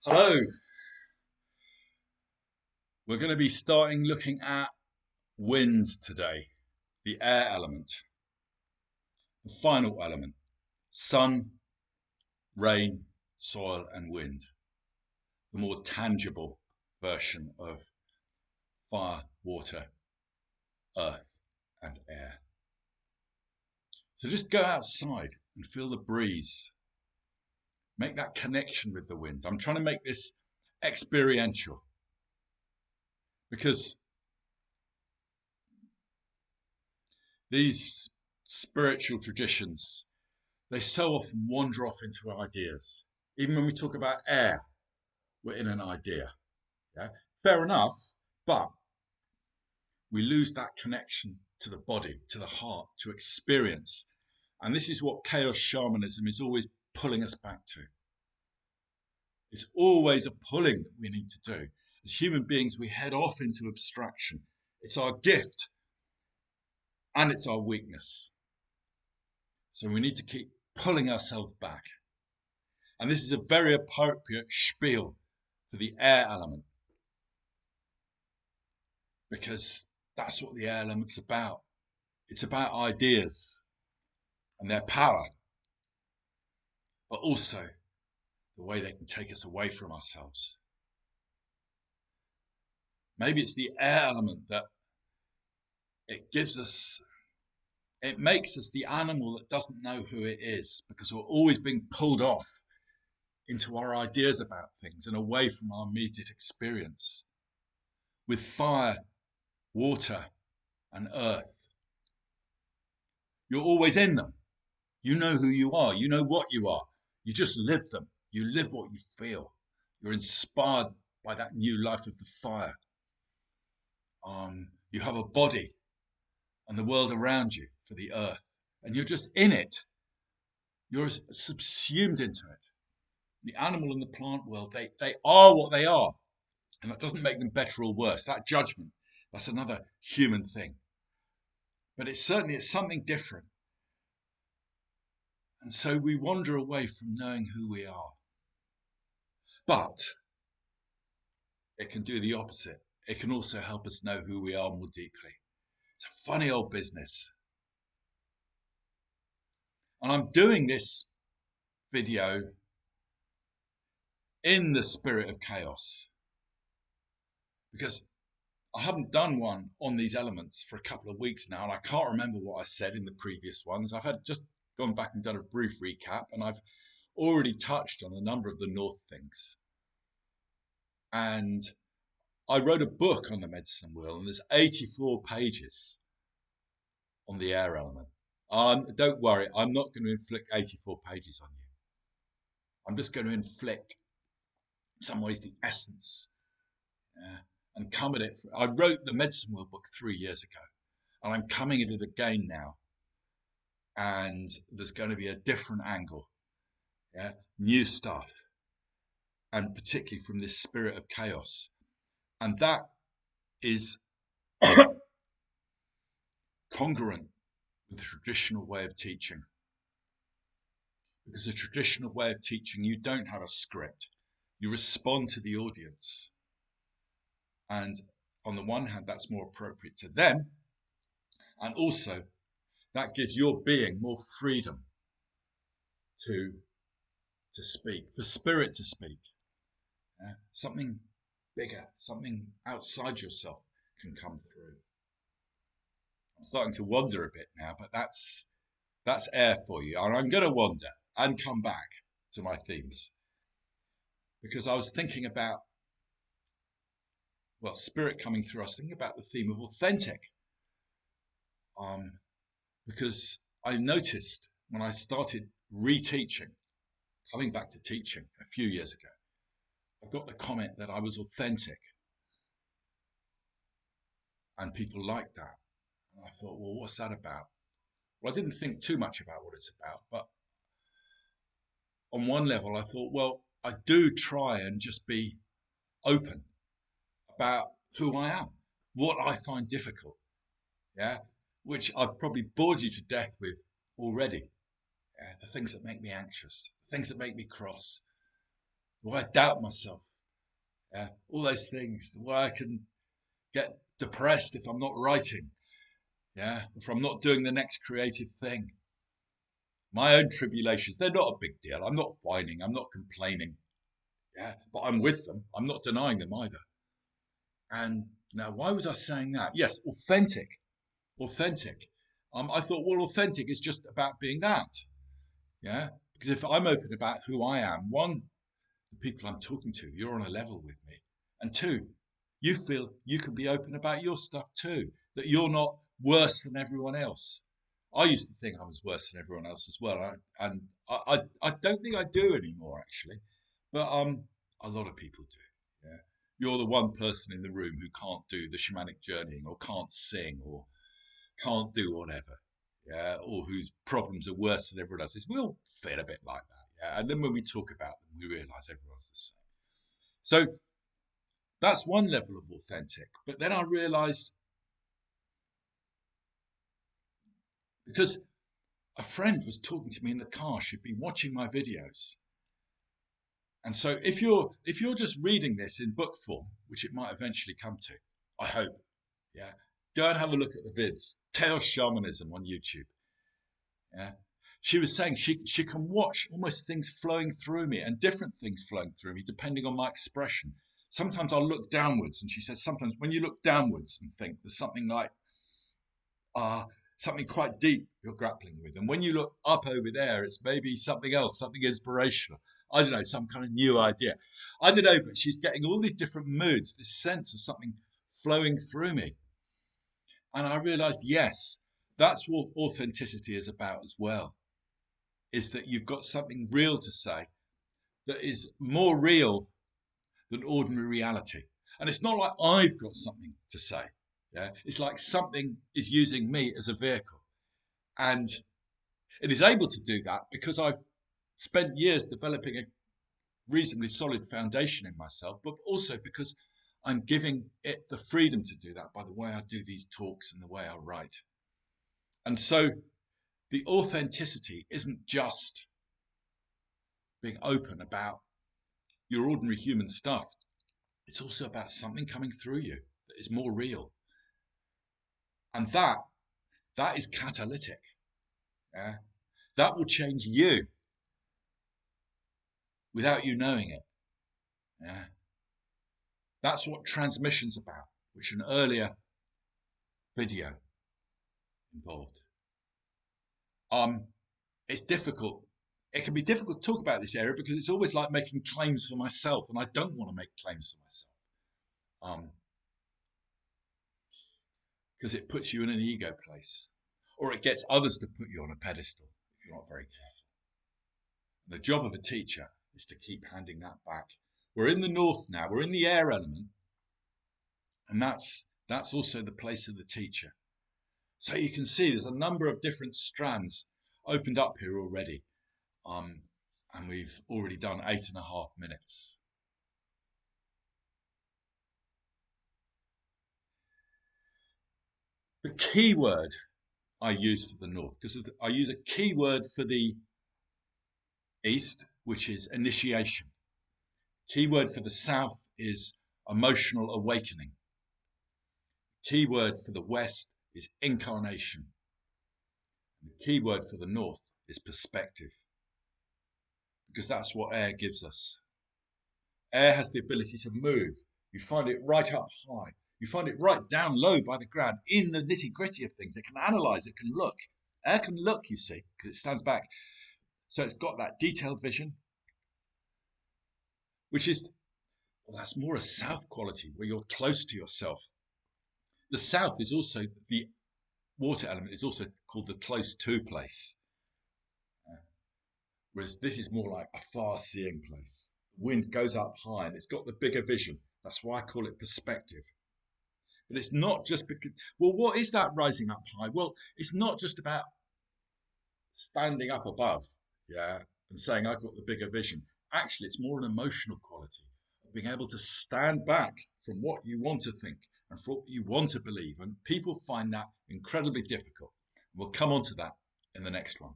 Hello, we're going to be starting looking at winds today, the air element, the final element, sun, rain, soil, and wind, the more tangible version of fire, water, earth, and air. So just go outside and feel the breeze, make that connection with the wind. I'm trying to make this experiential because these spiritual traditions, they so often wander off into ideas. Even when we talk about air, we're in an idea. Yeah, fair enough, but we lose that connection to the body, to the heart, to experience. And this is what chaos shamanism is always pulling us back to. It's always a pulling that we need to do. As human beings, we head off into abstraction. It's our gift and it's our weakness. So we need to keep pulling ourselves back. And this is a very appropriate spiel for the air element because that's what the air element's about. It's about ideas and their power, but also the way they can take us away from ourselves. Maybe it's the air element that it gives us, it makes us the animal that doesn't know who it is because we're always being pulled off into our ideas about things and away from our immediate experience. With fire, water, and earth, you're always in them. You know who you are. You know what you are. You just live them. You live what you feel. You're inspired by that new life of the fire. You have a body and the world around you for the earth, and you're just in it. You're subsumed into it. The animal and the plant world, they are what they are, and that doesn't make them better or worse. That judgment, that's another human thing. But it's something different. And so we wander away from knowing who we are. But it can do the opposite. It can also help us know who we are more deeply. It's a funny old business. And I'm doing this video in the spirit of chaos because I haven't done one on these elements for a couple of weeks now, and I can't remember what I said in the previous ones. I've had just gone back and done a brief recap, and I've already touched on a number of the North things. And I wrote a book on the medicine wheel, and there's 84 pages on the air element. Don't worry, I'm not going to inflict 84 pages on you. I'm just going to inflict, in some ways, the essence. Yeah, and come at it. I wrote the medicine wheel book 3 years ago, and I'm coming at it again now. And there's going to be a different angle, yeah, new stuff, and particularly from this spirit of chaos. And that is congruent with the traditional way of teaching. Because the traditional way of teaching, you don't have a script. You respond to the audience. And on the one hand, that's more appropriate to them. And also, that gives your being more freedom to speak, for spirit to speak. Something bigger, something outside yourself can come through. I'm starting to wander a bit now, but that's air for you. And I'm going to wander and come back to my themes because I was thinking about, well, spirit coming through. I was thinking about the theme of authentic, because I noticed when I started reteaching, coming back to teaching a few years ago, I got the comment that I was authentic, and people liked that. And I thought, well, what's that about? Well, I didn't think too much about what it's about, but on one level, I thought, well, I do try and just be open about who I am, what I find difficult, yeah, which I've probably bored you to death with already. Yeah? The things that make me anxious, the things that make me cross, why I doubt myself, yeah, all those things, why I can get depressed if I'm not writing, yeah, if I'm not doing the next creative thing. My own tribulations, they're not a big deal. I'm not whining, I'm not complaining, yeah, but I'm with them. I'm not denying them either. And now, why was I saying that? Yes, authentic, authentic. I thought, well, authentic is just about being that, yeah. Because if I'm open about who I am, one, the people I'm talking to, you're on a level with me, and two, you feel you can be open about your stuff too. That you're not worse than everyone else. I used to think I was worse than everyone else as well, and I don't think I do anymore actually, but a lot of people do. Yeah, you're the one person in the room who can't do the shamanic journeying, or can't sing, or can't do whatever. Yeah, or whose problems are worse than everyone else's. We all feel a bit like that. Yeah, and then when we talk about them, we realise everyone's the same. So that's one level of authentic. But then I realised, because a friend was talking to me in the car, she'd been watching my videos. And so if you're just reading this in book form, which it might eventually come to, I hope, yeah, go and have a look at the vids. Chaos Shamanism on YouTube. Yeah. She was saying she can watch almost things flowing through me, and different things flowing through me depending on my expression. Sometimes I'll look downwards, and she says sometimes when you look downwards and think there's something like uh something quite deep you're grappling with, and when you look up over there, it's maybe something else, something inspirational. I don't know, some kind of new idea. I don't know, but she's getting all these different moods, this sense of something flowing through me. And I realized, yes, that's what authenticity is about as well, is that you've got something real to say that is more real than ordinary reality. And it's not like I've got something to say. Yeah, it's like something is using me as a vehicle, and it is able to do that because I've spent years developing a reasonably solid foundation in myself, but also because I'm giving it the freedom to do that by the way I do these talks and the way I write. And so the authenticity isn't just being open about your ordinary human stuff. It's also about something coming through you that is more real. And that is catalytic. Yeah? That will change you without you knowing it. Yeah? That's what transmission's about, which an earlier video involved. It's difficult. It can be difficult to talk about this area because it's always like making claims for myself, and I don't want to make claims for myself. Because it puts you in an ego place, or it gets others to put you on a pedestal if you're not very careful. And the job of a teacher is to keep handing that back. We're in the north now, we're in the air element, and that's also the place of the teacher. So you can see there's a number of different strands opened up here already, and we've already done 8.5 minutes. The key word I use for the north, because I use a key word for the east, which is initiation. Key word for the south is emotional awakening. Key word for the west is incarnation. And the key word for the north is perspective, because that's what air gives us. Air has the ability to move. You find it right up high. You find it right down low by the ground, in the nitty gritty of things. It can analyze, it can look. Air can look, you see, because it stands back. So it's got that detailed vision, which is, well, that's more a south quality where you're close to yourself. The south is also, the water element is also called the close to place. Whereas this is more like a far seeing place. The wind goes up high and it's got the bigger vision. That's why I call it perspective. But it's not just because, well, what is that rising up high? Well, it's not just about standing up above, yeah, and saying I've got the bigger vision. Actually, it's more an emotional quality of being able to stand back from what you want to think and from what you want to believe. And people find that incredibly difficult. We'll come on to that in the next one.